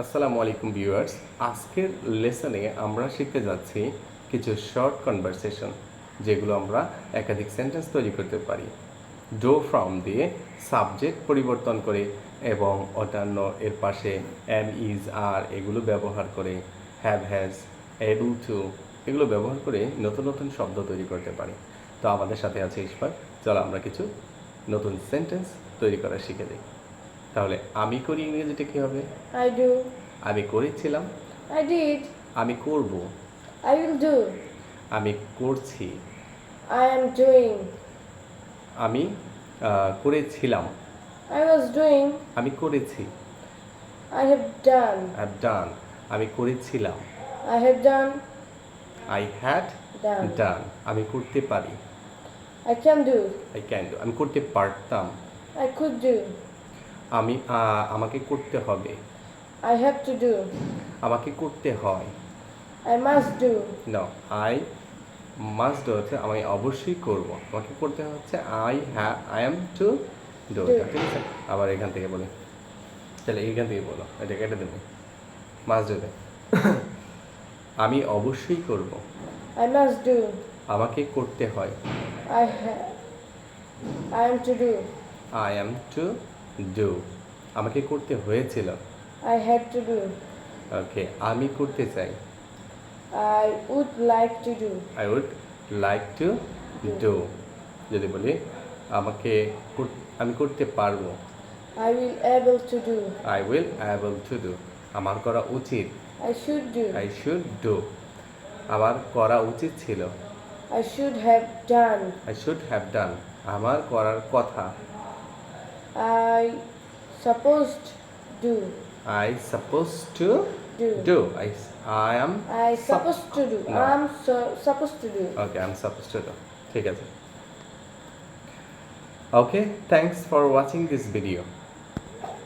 আসসালামু আলাইকুম ভিউয়ার্স। আজকের লেসনে আমরা শিখতে যাচ্ছি কিছু শর্ট কনভারসেশন, যেগুলো আমরা একাধিক সেন্টেন্স তৈরি করতে পারি। ডো ফ্রম দিয়ে সাবজেক্ট পরিবর্তন করে এবং অন্যান্য এর পাশে এম, ইজ, আর এগুলো ব্যবহার করে, হ্যাভ, হ্যাজ, এবল টু এগুলো ব্যবহার করে নতুন নতুন শব্দ তৈরি করতে পারি। তো আমাদের সাথে আছে ইশফাক। চলো আমরা কিছু নতুন সেন্টেন্স তৈরি করা শিখে দিই। তাহলে আমি করি ইংরেজিতে কী হবে? I do. আমি করেছিলাম। I did. আমি করব। I will do. আমি করছি। I am doing. আমি করেছিলাম। I was doing. আমি করেছি। I have done. Have done. আমি করেছিলাম। I have done. I had Done. ডান। আমি করতে পারি। I can do. I can do. আমি করতে পারতাম। I could do. আমি আমাকে করতে হবে। I have to do. আমাকে করতে হয়। I must do. না, আই মাস্ট ডু হচ্ছে আমি অবশ্যই করব। আমাকে করতে হচ্ছে I am to do. Do. ঠিক আছে, আবার এখান থেকে বলি। তাহলে এইখান থেকে বলো, এটা কেটে দেবে। মাস্ট ডুতে আমি অবশ্যই করব। I must do. আমাকে করতে হয়। I am to do. I am to do. আমাকে করতে হয়েছিল। I had to do. ওকে, আমি করতে চাই। I would like to do. I would like to do. যদি বলি আমাকে আমি করতে পারবো। I will able to do. I will able to do. আমার করা উচিত। I should do. I should do. আমার করা উচিত ছিল। I should have done. I should have done. আমার করার কথা। I supposed do. I suppose to Do. Do. I am I supposed to do. No. I'm supposed to do. Okay, I am suppose to do. ঠিক আছে। Okay, thanks for watching this video.